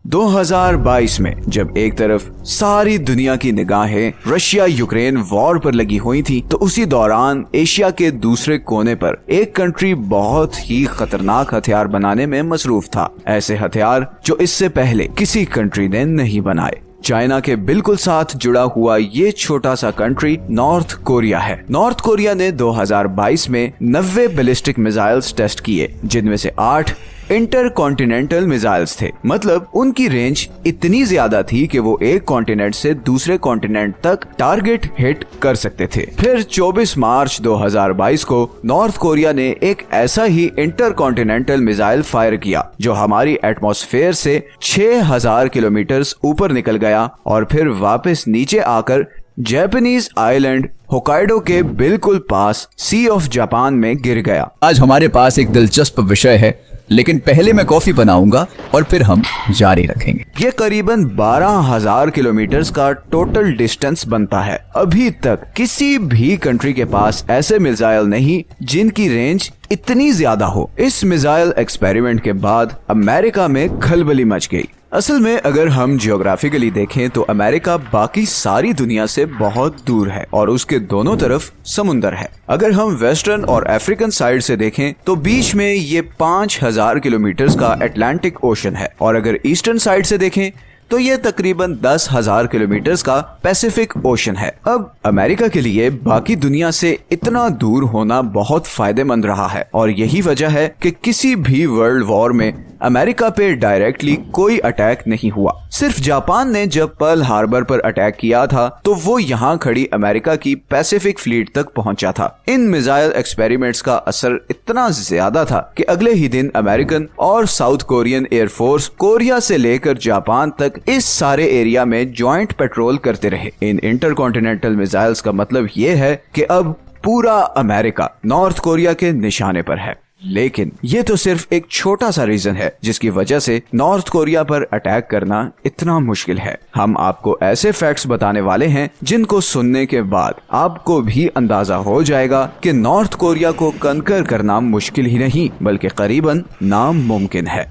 2022 में जब एक तरफ सारी दुनिया की निगाहें रशिया यूक्रेन वॉर पर लगी हुई थी, तो उसी दौरान एशिया के दूसरे कोने पर एक कंट्री बहुत ही खतरनाक हथियार बनाने में मसरूफ था। ऐसे हथियार जो इससे पहले किसी कंट्री ने नहीं बनाए। चाइना के बिल्कुल साथ जुड़ा हुआ ये छोटा सा कंट्री नॉर्थ कोरिया है। नॉर्थ कोरिया ने 2022 में 90 बैलिस्टिक मिसाइल्स टेस्ट किए, जिनमें से 8 इंटरकॉन्टिनेंटल मिसाइल्स थे। मतलब उनकी रेंज इतनी ज्यादा थी कि वो एक कॉन्टिनेंट से दूसरे कॉन्टिनेंट तक टारगेट हिट कर सकते थे। फिर 24 मार्च 2022 को नॉर्थ कोरिया ने एक ऐसा ही इंटरकॉन्टिनेंटल मिसाइल फायर किया जो हमारी एटमॉस्फेयर से 6000 किलोमीटर ऊपर निकल गया और फिर वापस नीचे आकर जापानीज आइलैंड होकाइडो के बिल्कुल पास सी ऑफ जापान में गिर गया। आज हमारे पास एक दिलचस्प विषय है, लेकिन पहले मैं कॉफी बनाऊंगा और फिर हम जारी रखेंगे। ये करीबन 12,000 किलोमीटर का टोटल डिस्टेंस बनता है। अभी तक किसी भी कंट्री के पास ऐसे मिसाइल नहीं जिनकी रेंज इतनी ज्यादा हो। इस मिसाइल एक्सपेरिमेंट के बाद अमेरिका में खलबली मच गई। असल में अगर हम जियोग्राफिकली देखें तो अमेरिका बाकी सारी दुनिया से बहुत दूर है और उसके दोनों तरफ समुंदर है। अगर हम वेस्टर्न और अफ्रीकन साइड से देखें तो बीच में ये 5000 किलोमीटर का अटलांटिक ओशन है और अगर ईस्टर्न साइड से देखें तो ये तकरीबन 10,000 किलोमीटर का पैसिफिक ओशन है। अब अमेरिका के लिए बाकी दुनिया से इतना दूर होना बहुत फायदेमंद रहा है और यही वजह है कि किसी भी वर्ल्ड वॉर में अमेरिका पे डायरेक्टली कोई अटैक नहीं हुआ। सिर्फ जापान ने जब पर्ल हार्बर पर अटैक किया था तो वो यहाँ खड़ी अमेरिका की पैसिफिक फ्लीट तक पहुंचा था। इन मिसाइल एक्सपेरिमेंट्स का असर इतना ज्यादा था कि अगले ही दिन अमेरिकन और साउथ कोरियन एयरफोर्स कोरिया से लेकर जापान तक इस सारे एरिया में जॉइंट पेट्रोल करते रहे। इन इंटरकॉन्टिनेंटल मिसाइल्स का मतलब ये है कि अब पूरा अमेरिका नॉर्थ कोरिया के निशाने पर है। लेकिन ये तो सिर्फ एक छोटा सा रीजन है जिसकी वजह से नॉर्थ कोरिया पर अटैक करना इतना मुश्किल है। हम आपको ऐसे फैक्ट्स बताने वाले हैं जिनको सुनने के बाद आपको भी अंदाजा हो जाएगा कि नॉर्थ कोरिया को कंकर करना मुश्किल ही नहीं बल्कि करीबन नामुमकिन है।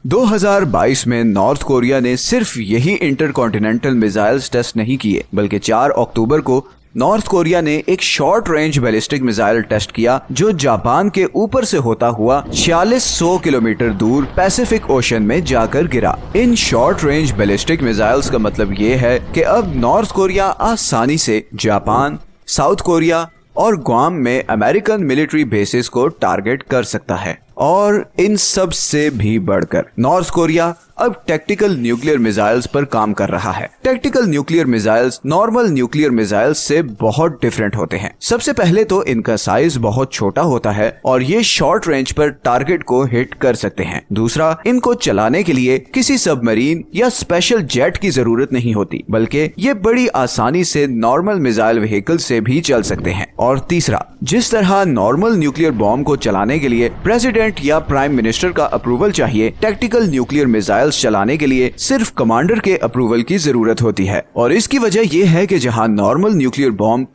2022 में नॉर्थ कोरिया ने सिर्फ यही इंटरकॉन्टिनेंटल मिसाइल्स टेस्ट नहीं किए बल्कि 4 अक्टूबर को नॉर्थ कोरिया ने एक short range ballistic missile test किया जो जापान के ऊपर से होता हुआ 4600 किलोमीटर दूर पैसिफिक ओशन में जाकर गिरा। In short range ballistic missiles का मतलब ये है कि अब नॉर्थ कोरिया आसानी से जापान, साउथ कोरिया और ग्वाम में अमेरिकन मिलिट्री बेसिस को टारगेट कर सकता है। और इन सब से भी बढ़कर नॉर्थ कोरिया अब टैक्टिकल न्यूक्लियर मिसाइल्स पर काम कर रहा है। Tactical nuclear missiles normal nuclear missiles से बहुत डिफरेंट होते हैं। सबसे पहले तो इनका साइज बहुत छोटा होता है और ये शॉर्ट रेंज पर टारगेट को हिट कर सकते हैं। दूसरा, इनको चलाने के लिए किसी सबमरीन या स्पेशल जेट की जरूरत नहीं होती बल्कि ये बड़ी आसानी से नॉर्मल मिसाइल व्हीकल से भी चल सकते हैं। और तीसरा, जिस तरह नॉर्मल न्यूक्लियर बॉम्ब को चलाने के लिए प्रेसिडेंट या प्राइम मिनिस्टर का अप्रूवल चाहिए, टैक्टिकल न्यूक्लियर मिसाइल्स चलाने के लिए सिर्फ कमांडर के अप्रूवल की जरूरत होती है। और इसकी वजह यह है कि जहां नॉर्मल न्यूक्लियर बॉम्ब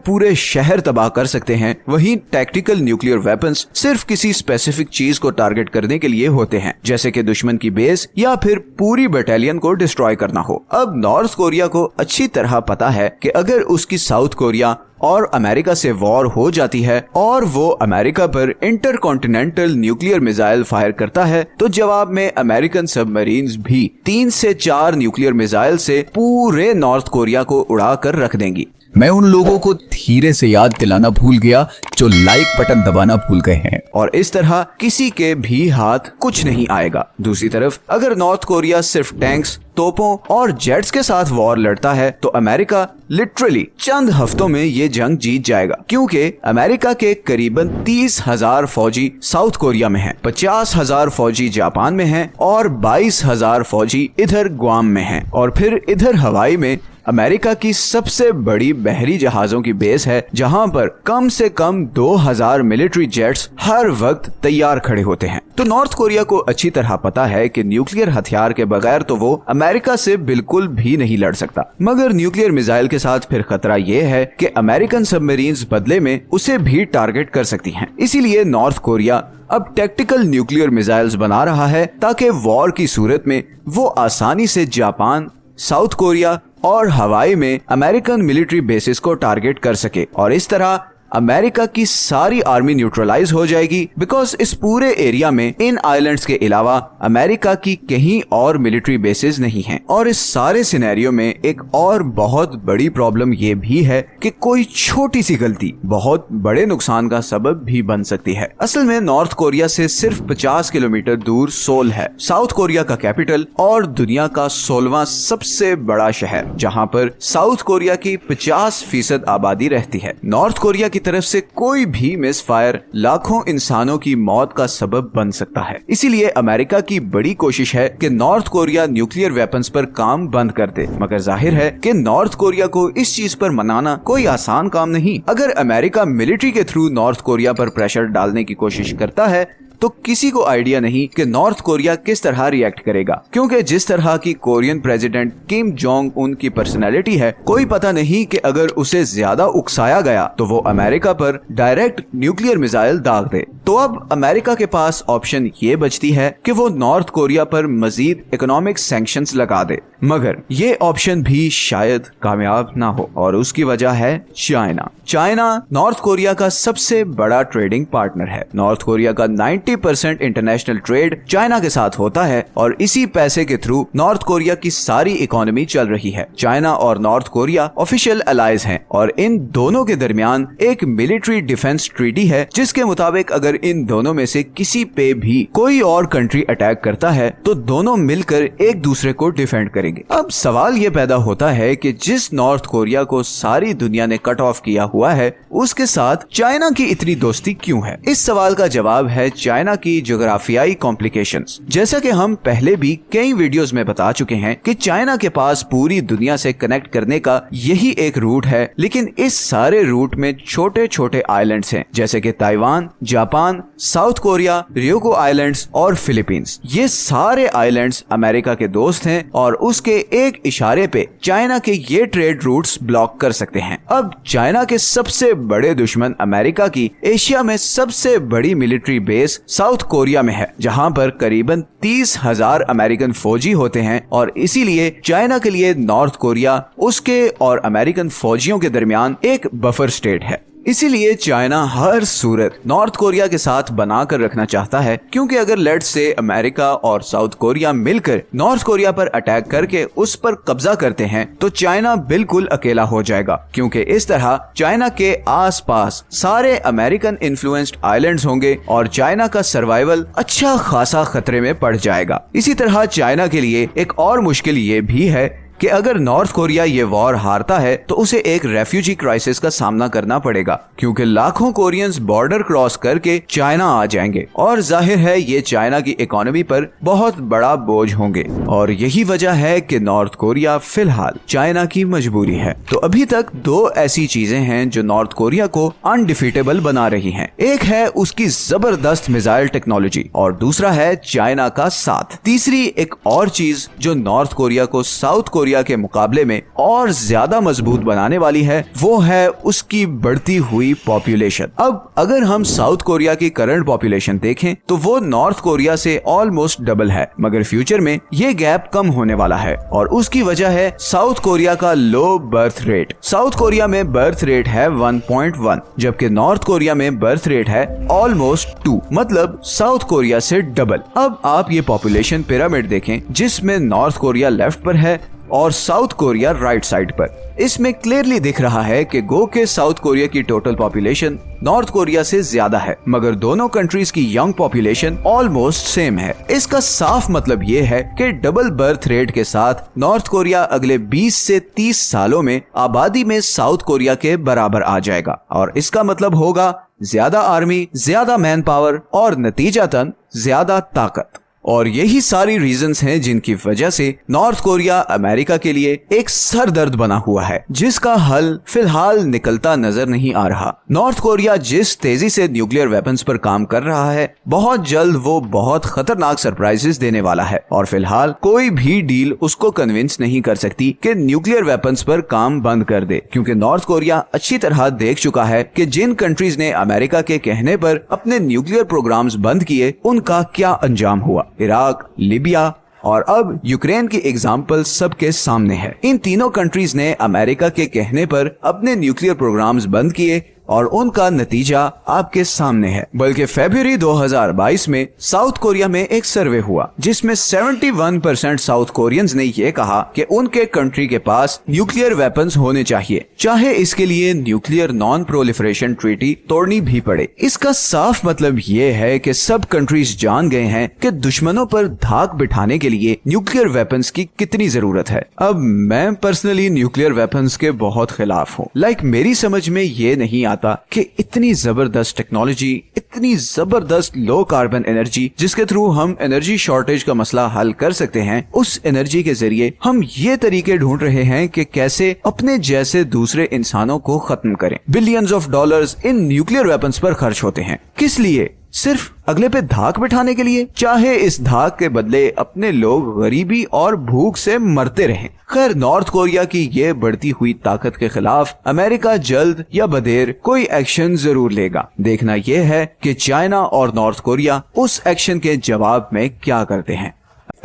पूरे शहर तबाह कर सकते हैं, वहीं टैक्टिकल न्यूक्लियर वेपन्स सिर्फ किसी स्पेसिफिक चीज को टारगेट करने के लिए होते हैं, जैसे कि दुश्मन की बेस या फिर पूरी बटालियन को डिस्ट्रॉय करना हो। अब नॉर्थ कोरिया को अच्छी तरह पता है कि अगर उसकी साउथ कोरिया और अमेरिका से वॉर हो जाती है और वो अमेरिका पर इंटरकॉन्टिनेंटल न्यूक्लियर मिसाइल फायर करता है तो जवाब में अमेरिकन सबमरीन्स भी 3 से 4 न्यूक्लियर मिसाइल से पूरे नॉर्थ कोरिया को उड़ा कर रख देंगी। मैं उन लोगों को धीरे से याद दिलाना भूल गया जो लाइक बटन दबाना भूल गए हैं। और इस तरह किसी के भी हाथ कुछ नहीं आएगा। दूसरी तरफ अगर नॉर्थ कोरिया सिर्फ टैंक्स, तोपों और जेट्स के साथ वॉर लड़ता है तो अमेरिका लिटरली चंद हफ्तों में ये जंग जीत जाएगा, क्योंकि अमेरिका के करीबन 30,000 फौजी साउथ कोरिया में हैं, 50,000 फौजी जापान में हैं और 22,000 फौजी इधर ग्वाम में हैं और फिर इधर हवाई में अमेरिका की सबसे बड़ी बहरी जहाजों की बेस है, जहां पर कम से कम 2000 मिलिट्री जेट्स हर वक्त तैयार खड़े होते हैं। तो नॉर्थ कोरिया को अच्छी तरह पता है कि न्यूक्लियर हथियार के बगैर तो वो अमेरिका से बिल्कुल भी नहीं लड़ सकता, मगर न्यूक्लियर मिसाइल के साथ फिर खतरा ये है कि अमेरिकन सबमरीन्स बदले में उसे भी टारगेट कर सकती हैं। इसीलिए नॉर्थ कोरिया अब टैक्टिकल न्यूक्लियर मिसाइल्स बना रहा है ताकि वॉर की सूरत में वो आसानी से जापान, साउथ कोरिया और हवाई में अमेरिकन मिलिट्री बेसिस को टारगेट कर सके और इस तरह अमेरिका की सारी आर्मी न्यूट्रलाइज हो जाएगी, बिकॉज इस पूरे एरिया में इन आइलैंड्स के अलावा अमेरिका की कहीं और मिलिट्री बेसिस नहीं हैं। और इस सारे सिनेरियो में एक और बहुत बड़ी प्रॉब्लम ये भी है कि कोई छोटी सी गलती बहुत बड़े नुकसान का सबब भी बन सकती है। असल में नॉर्थ कोरिया से सिर्फ 50 किलोमीटर दूर सोल है, साउथ कोरिया का कैपिटल और दुनिया का 16वां सबसे बड़ा शहर, जहां पर साउथ कोरिया की 50% आबादी रहती है। नॉर्थ कोरिया की तरफ से कोई भी मिस फायर लाखों इंसानों की मौत का सबब बन सकता है। इसीलिए अमेरिका की बड़ी कोशिश है कि नॉर्थ कोरिया न्यूक्लियर वेपन्स पर काम बंद कर दे, मगर जाहिर है कि नॉर्थ कोरिया को इस चीज पर मनाना कोई आसान काम नहीं। अगर अमेरिका मिलिट्री के थ्रू नॉर्थ कोरिया पर प्रेशर डालने की कोशिश करता है तो किसी को आइडिया नहीं कि नॉर्थ कोरिया किस तरह रिएक्ट करेगा, क्योंकि जिस तरह की Korean president Kim Jong Un की पर्सनैलिटी है, कोई पता नहीं कि अगर उसे ज्यादा उकसाया गया तो वो अमेरिका पर डायरेक्ट न्यूक्लियर मिसाइल दाग दे। तो अब अमेरिका के पास ऑप्शन ये बचती है कि वो नॉर्थ कोरिया पर मजीद इकोनॉमिक सैंक्शंस लगा दे, मगर ये ऑप्शन भी शायद कामयाब ना हो और उसकी वजह है चाइना। चाइना नॉर्थ कोरिया का सबसे बड़ा ट्रेडिंग पार्टनर है। नॉर्थ कोरिया का 90% इंटरनेशनल ट्रेड चाइना के साथ होता है और इसी पैसे के थ्रू नॉर्थ कोरिया की सारी इकोनॉमी चल रही है। चाइना और नॉर्थ कोरिया ऑफिशियल अलाइज हैं और इन दोनों के दरमियान एक मिलिट्री डिफेंस ट्रीटी है, जिसके मुताबिक अगर इन दोनों में से किसी पे भी कोई और कंट्री अटैक करता है तो दोनों मिलकर एक दूसरे को डिफेंड करेंगे। अब सवाल ये पैदा होता है कि जिस नॉर्थ कोरिया को सारी दुनिया ने कट ऑफ किया हुआ है, उसके साथ चाइना की इतनी दोस्ती क्यों है? इस सवाल का जवाब है चाइना की ज्योग्राफियाई कॉम्प्लिकेशंस। जैसा कि हम पहले भी कई वीडियोस में बता चुके हैं कि चाइना के पास पूरी दुनिया से कनेक्ट करने का यही एक रूट है, लेकिन इस सारे रूट में छोटे छोटे आइलैंड्स हैं, जैसे कि Taiwan, Japan, south Korea, Ryoko islands और फिलीपींस। ये सारे आइलैंड्स अमेरिका के दोस्त हैं और उसके एक इशारे पे चाइना के ये ट्रेड रूट्स ब्लॉक कर सकते हैं। अब चाइना के सबसे बड़े दुश्मन अमेरिका की एशिया में सबसे बड़ी मिलिट्री बेस साउथ कोरिया में है, जहां पर करीबन 30,000 अमेरिकन फौजी होते हैं और इसीलिए चाइना के लिए नॉर्थ कोरिया उसके और अमेरिकन फौजियों के दरमियान एक बफर स्टेट है। इसीलिए चाइना हर सूरत नॉर्थ कोरिया के साथ बनाकर रखना चाहता है, क्योंकि अगर लेट्स से अमेरिका और साउथ कोरिया मिलकर नॉर्थ कोरिया पर अटैक करके उस पर कब्जा करते हैं तो चाइना बिल्कुल अकेला हो जाएगा, क्योंकि इस तरह चाइना के आसपास सारे अमेरिकन इन्फ्लुएंस्ड आइलैंड्स होंगे और चाइना का सर्वाइवल अच्छा खासा खतरे में पड़ जाएगा। इसी तरह चाइना के लिए एक और मुश्किल ये भी है कि अगर नॉर्थ कोरिया ये वॉर हारता है तो उसे एक रेफ्यूजी क्राइसिस का सामना करना पड़ेगा, क्योंकि लाखों कोरियंस बॉर्डर क्रॉस करके चाइना आ जाएंगे और जाहिर है ये चाइना की इकोनॉमी पर बहुत बड़ा बोझ होंगे। और यही वजह है कि नॉर्थ कोरिया फिलहाल चाइना की मजबूरी है। तो अभी तक दो ऐसी चीजें हैं जो नॉर्थ कोरिया को अनडिफीटेबल बना रही हैं। एक है उसकी जबरदस्त मिसाइल टेक्नोलॉजी और दूसरा है चाइना का साथ। तीसरी एक और चीज जो नॉर्थ कोरिया को साउथ कोरिया के मुकाबले में और ज्यादा मजबूत बनाने वाली है, वो है उसकी बढ़ती हुई पॉपुलेशन। अब अगर हम साउथ कोरिया की करंट पॉपुलेशन देखें तो वो नॉर्थ कोरिया से ऑलमोस्ट डबल है, मगर फ्यूचर में ये गैप कम होने वाला है और उसकी वजह है साउथ कोरिया का low birth rate. South Korea में बर्थ रेट है 1.1, जबकि नॉर्थ कोरिया में बर्थ रेट है ऑलमोस्ट 2, मतलब साउथ कोरिया से डबल। अब आप ये पॉपुलेशन पिरामिड देखें, जिसमें नॉर्थ कोरिया लेफ्ट पर है और साउथ कोरिया राइट साइड पर। इसमें क्लियरली दिख रहा है कि गो के साउथ कोरिया की टोटल पॉपुलेशन नॉर्थ कोरिया से ज्यादा है, मगर दोनों कंट्रीज की यंग पॉपुलेशन ऑलमोस्ट सेम है। इसका साफ मतलब ये है कि डबल बर्थ रेट के साथ नॉर्थ कोरिया अगले 20 से 30 सालों में आबादी में साउथ कोरिया के बराबर आ जाएगा और इसका मतलब होगा ज्यादा आर्मी, ज्यादा मैन पावर और नतीजतन ज्यादा ताकत। और यही सारी रीजंस हैं जिनकी वजह से नॉर्थ कोरिया अमेरिका के लिए एक सरदर्द बना हुआ है, जिसका हल फिलहाल निकलता नजर नहीं आ रहा। नॉर्थ कोरिया जिस तेजी से न्यूक्लियर वेपन्स पर काम कर रहा है, बहुत जल्द वो बहुत खतरनाक सरप्राइजेस देने वाला है और फिलहाल कोई भी डील उसको कन्विंस नहीं कर सकती कि न्यूक्लियर वेपन्स पर काम बंद कर दे, क्योंकि नॉर्थ कोरिया अच्छी तरह देख चुका है कि जिन कंट्रीज ने अमेरिका के कहने पर अपने न्यूक्लियर प्रोग्राम्स बंद किए, उनका क्या अंजाम हुआ। इराक, लीबिया और अब यूक्रेन की एग्जाम्पल सबके सामने है। इन तीनों कंट्रीज ने अमेरिका के कहने पर अपने न्यूक्लियर प्रोग्राम्स बंद किए और उनका नतीजा आपके सामने है। बल्कि फरवरी 2022 में साउथ कोरिया में एक सर्वे हुआ जिसमें 71% साउथ कोरियंस ने यह कहा कि उनके कंट्री के पास न्यूक्लियर वेपन्स होने चाहिए, चाहे इसके लिए न्यूक्लियर नॉन प्रोलिफरेशन ट्रीटी तोड़नी भी पड़े। इसका साफ मतलब ये है कि सब कंट्रीज जान गए हैं कि दुश्मनों पर धाक बिठाने के लिए न्यूक्लियर वेपन्स की कितनी जरूरत है। अब मैं पर्सनली न्यूक्लियर वेपन्स के बहुत खिलाफ हूँ। मेरी समझ में ये नहीं कि इतनी जबरदस्त टेक्नोलॉजी, इतनी जबरदस्त लो कार्बन एनर्जी जिसके थ्रू हम एनर्जी शॉर्टेज का मसला हल कर सकते हैं, उस एनर्जी के जरिए हम ये तरीके ढूंढ रहे हैं कि कैसे अपने जैसे दूसरे इंसानों को खत्म करें। Billions of dollars in nuclear weapons पर खर्च होते हैं। किस लिए? सिर्फ अगले पे धाक बिठाने के लिए, चाहे इस धाक के बदले अपने लोग गरीबी और भूख से मरते रहें। खैर, नॉर्थ कोरिया की ये बढ़ती हुई ताकत के खिलाफ अमेरिका जल्द या बदेर कोई एक्शन जरूर लेगा। देखना यह है कि चाइना और नॉर्थ कोरिया उस एक्शन के जवाब में क्या करते हैं।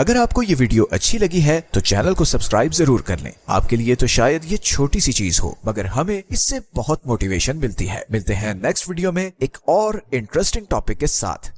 अगर आपको ये वीडियो अच्छी लगी है तो चैनल को सब्सक्राइब जरूर कर लें। आपके लिए तो शायद ये छोटी सी चीज हो, मगर हमें इससे बहुत मोटिवेशन मिलती है। मिलते हैं नेक्स्ट वीडियो में एक और इंटरेस्टिंग टॉपिक के साथ।